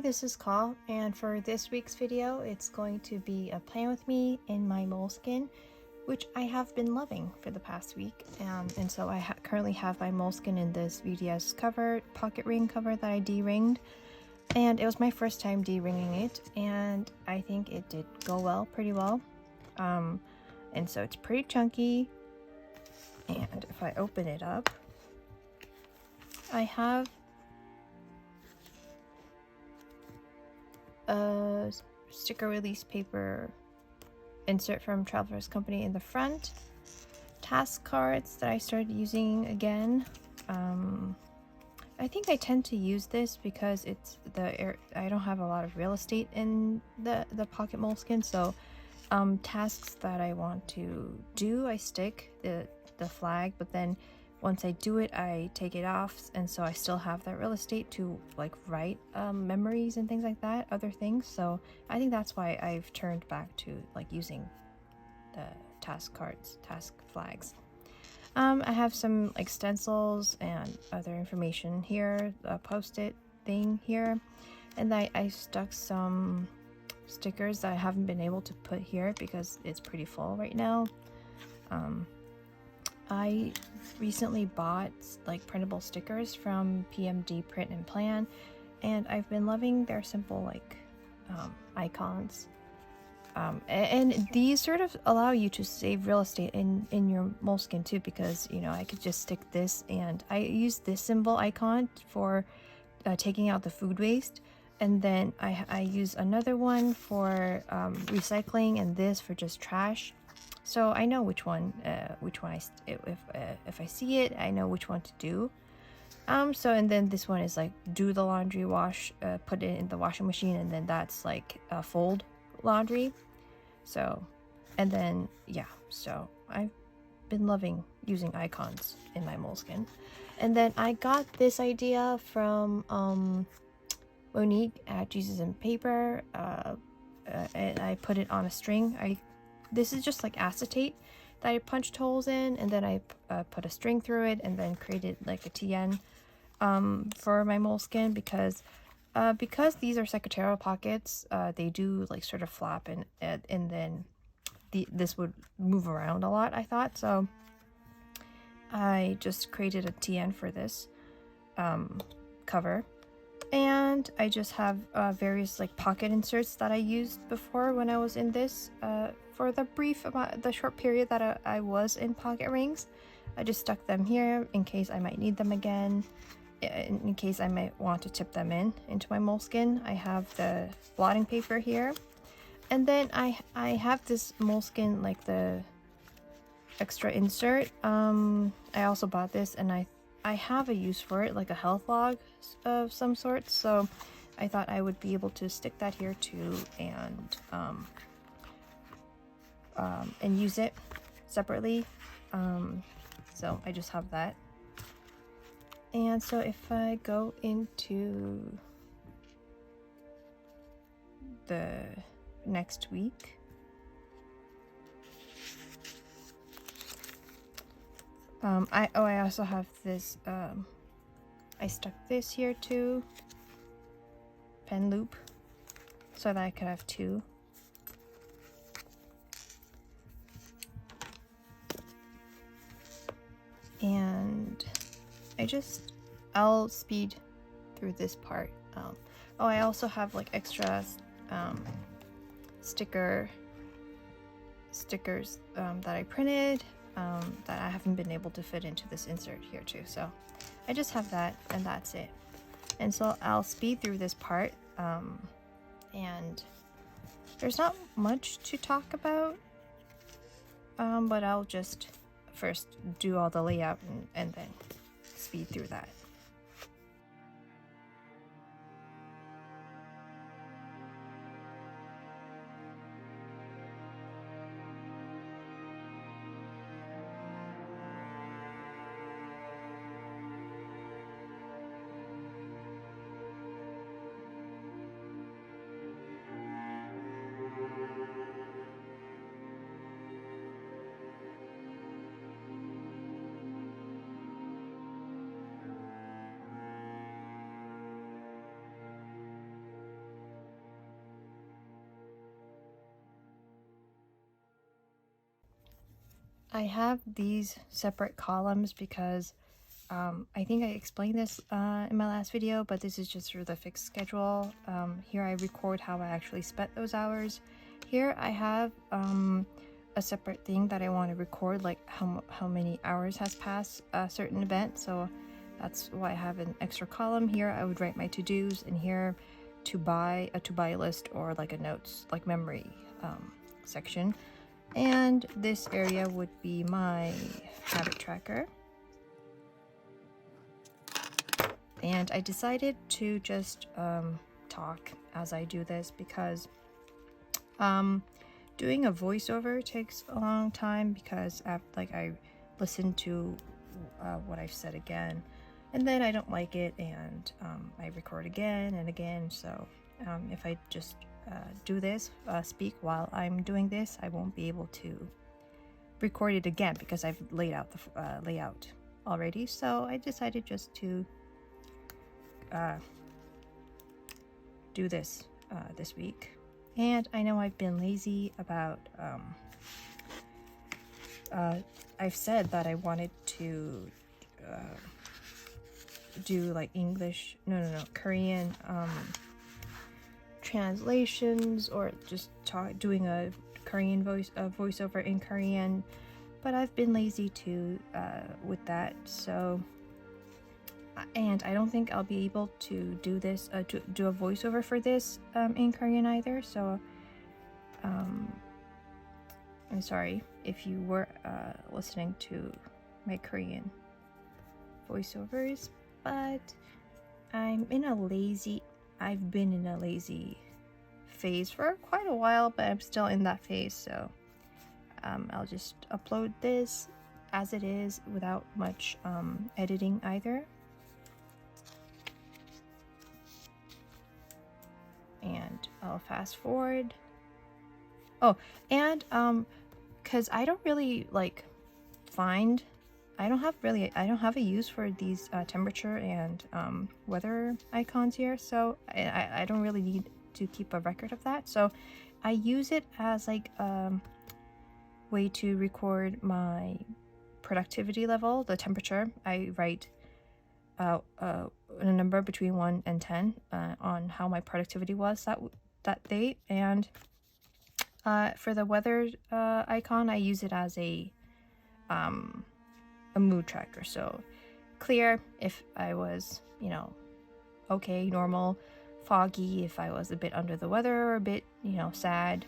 this is Ka, and for this week's video, it's going to be a plan with me in my Moleskine, which I have been loving for the past week. And so I currently have my Moleskine in this VDS cover, pocket ring cover that I D-ringed, and it was my first time D-ringing it, and I think it did go well, pretty well. And so it's pretty chunky, and if I open it up, I have a sticker release paper insert from Traveler's Company in the front, task cards that I started using again. I think I tend to use this because it's I don't have a lot of real estate in the pocket Moleskine, so tasks that I want to do, I stick the flag, but then once I do it, I take it off, and so I still have that real estate to like write memories and things like that, other things. So I think that's why I've turned back to like using the task cards, task flags. I have some like stencils and other information here, a post-it thing here, and I stuck some stickers that I haven't been able to put here because it's pretty full right now. I recently bought like printable stickers from PMD Print and Plan, and I've been loving their simple like icons. And these sort of allow you to save real estate in your Moleskine too, because you know I could just stick this, and I use this symbol icon for taking out the food waste, and then I use another one for recycling, and this for just trash. So I know which one if I see it, I know which one to do. So and then this one is like do the laundry, wash, put it in the washing machine, and then that's like fold laundry. So, and then yeah, so I've been loving using icons in my Moleskine. And then I got this idea from Monique at Jesus and Paper, and I put it on a string. This is just like acetate that I punched holes in, and then I put a string through it, and then created like a TN for my Moleskine, because these are secretarial pockets, they do like sort of flap, and then this would move around a lot, I thought. So I just created a TN for this cover. And I just have various like pocket inserts that I used before when I was in this for the short period that I was in pocket rings. I just stuck them here in case I might need them again, in case I might want to tip them into my Moleskine. I have the blotting paper here, and then I have this Moleskine, like the extra insert. I also bought this, and I have a use for it, like a health log of some sort, so I thought I would be able to stick that here too, and use it separately. So I just have that. And so if I go into the next week, I also have this, I stuck this here too, pen loop, so that I could have two. And I'll speed through this part. I also have like extra stickers that I printed that I haven't been able to fit into this insert here too. So I just have that, and that's it. And so I'll speed through this part, and there's not much to talk about, but I'll just first do all the layout and then speed through that. I have these separate columns because I think I explained this in my last video, but this is just for the fixed schedule. Here I record how I actually spent those hours. Here I have a separate thing that I want to record, like how many hours has passed a certain event. So that's why I have an extra column. Here I would write my to-dos, and here to buy list, or like a notes, like memory section. And this area would be my habit tracker. And I decided to just talk as I do this because doing a voiceover takes a long time, because I listen to what I've said again, and then I don't like it, and I record again and again. So if I just do this, speak while I'm doing this, I won't be able to record it again because I've laid out the layout already. So I decided just to do this this week. And I know I've been lazy about I've said that I wanted to do like English, Korean translations, or just doing a Korean voiceover in Korean, but I've been lazy to with that. So, and I don't think I'll be able to do this to do a voiceover for this in Korean either. So I'm sorry if you were listening to my Korean voiceovers, but I've been in a lazy phase for quite a while, but I'm still in that phase. So I'll just upload this as it is without much editing either. And I'll fast forward. Oh, and because I don't really like find, I don't have a use for these temperature and weather icons here, so I don't really need to keep a record of that. So I use it as like way to record my productivity level, the temperature. I write a number between 1 and 10 on how my productivity was that day. And for the weather icon, I use it as a mood tracker. So clear if I was, okay, normal; foggy if I was a bit under the weather, or a bit, sad;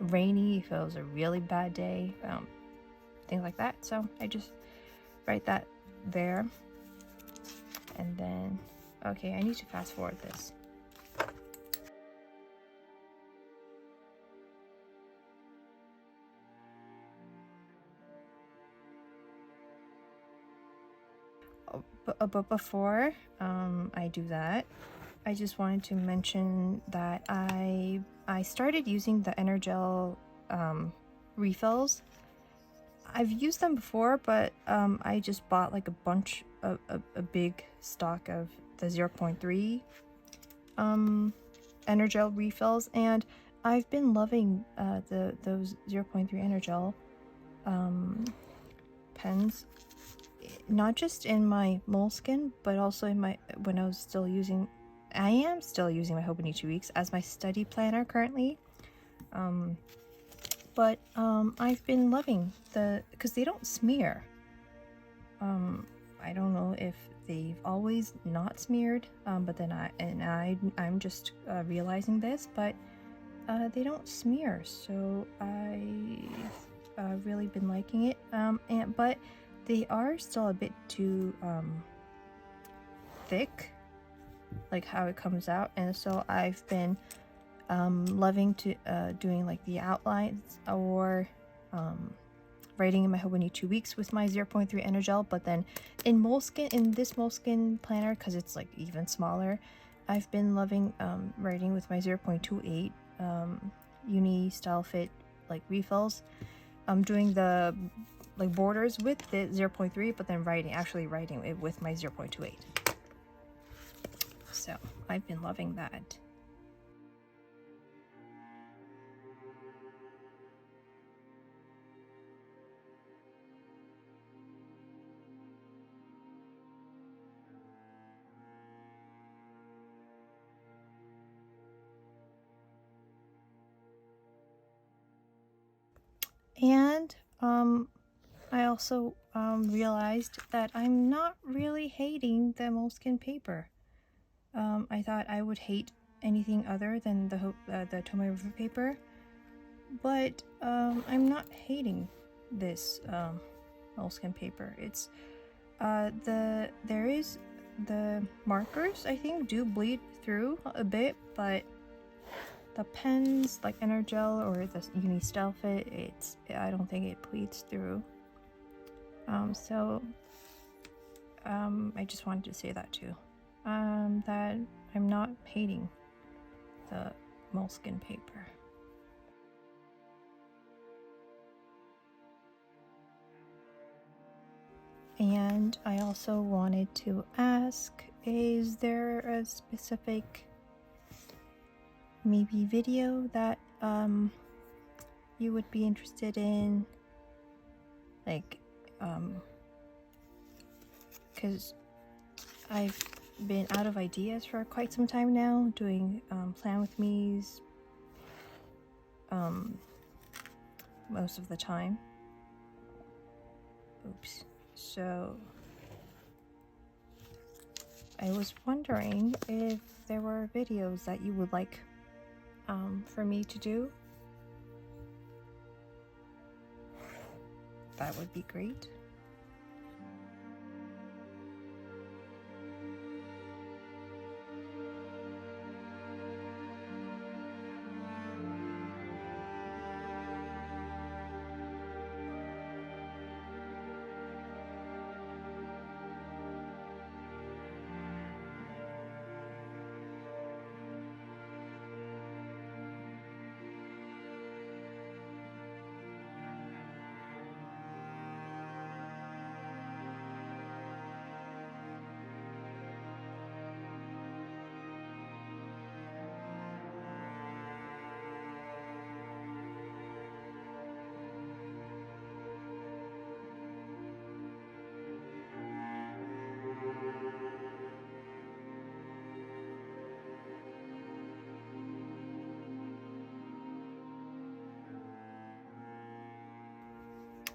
rainy if it was a really bad day, things like that. So I just write that there. And then, okay, I need to fast forward this. But before I do that, I just wanted to mention that I started using the Energel refills. I've used them before, but I just bought like a bunch of a big stock of the 0.3 Energel refills, and I've been loving those 0.3 Energel pens, not just in my Moleskine, but also in my I am still using my Hobony 2 Weeks as my study planner currently. But I've been loving because they don't smear. I don't know if they've always not smeared, but then I'm just realizing this, but they don't smear, so I've really been liking it. But they are still a bit too thick, like how it comes out, and so I've been loving to doing like the outlines, or writing in my Hobony 2 Weeks with my 0.3 Energel. But then in this Moleskine planner, because it's like even smaller, I've been loving writing with my 0.28 uni style fit like refills. I'm doing the like borders with the 0.3, but then actually writing it with my 0.28. So I've been loving that. And I also realized that I'm not really hating the Moleskine paper. I thought I would hate anything other than the Tomoe River paper, but I'm not hating this Moleskine paper. It's the markers, I think, do bleed through a bit, but the pens like Energel or the Uni Stelfit, I don't think it bleeds through. I just wanted to say that too. That I'm not hating the Moleskine paper. And I also wanted to ask, is there a specific maybe video that you would be interested in? Like, because I've been out of ideas for quite some time now, doing Plan With Me's most of the time. Oops. So I was wondering if there were videos that you would like for me to do. That would be great.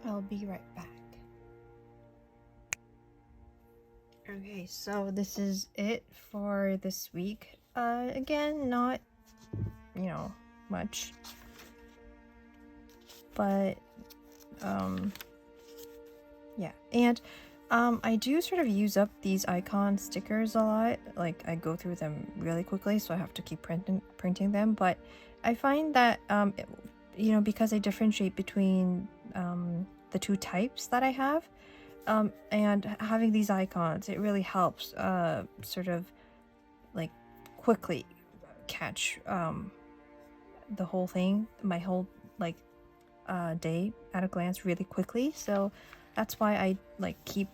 I'll be right back. Okay, so this is it for this week. Again, not, much. But, yeah. And, I do sort of use up these icon stickers a lot. Like, I go through them really quickly, so I have to keep printing them. But I find that, because I differentiate between, the two types that I have, and having these icons, it really helps sort of like quickly catch the whole thing, my whole day at a glance really quickly. So that's why I keep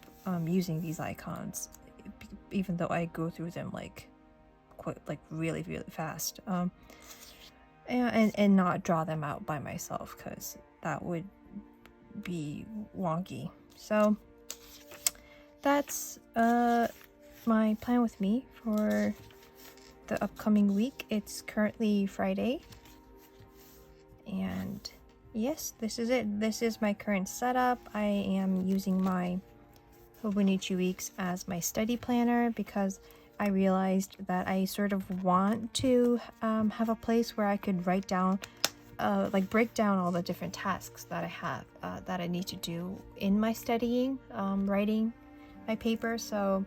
using these icons, even though I go through them really fast, and not draw them out by myself, because that would be wonky. So that's my plan with me for the upcoming week. It's currently Friday, and yes, this is it. This is my current setup. I am using my Hobonichi Weeks as my study planner because I realized that I sort of want to have a place where I could write down, break down all the different tasks that I have that I need to do in my studying, writing my paper. So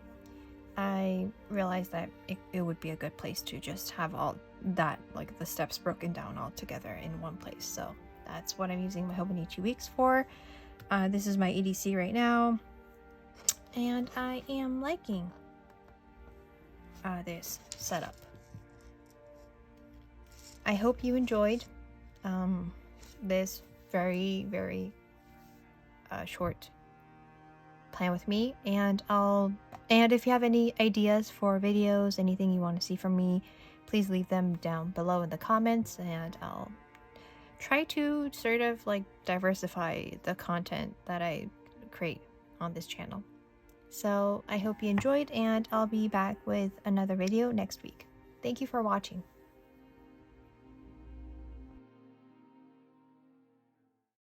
I realized that it would be a good place to just have all that, the steps broken down all together in one place. So that's what I'm using my Hobonichi Weeks for. This is my EDC right now, and I am liking this setup. I hope you enjoyed this very, very short plan with me, and if you have any ideas for videos, anything you want to see from me, please leave them down below in the comments, and I'll try to sort of diversify the content that I create on this channel. So I hope you enjoyed, and I'll be back with another video next week. Thank you for watching.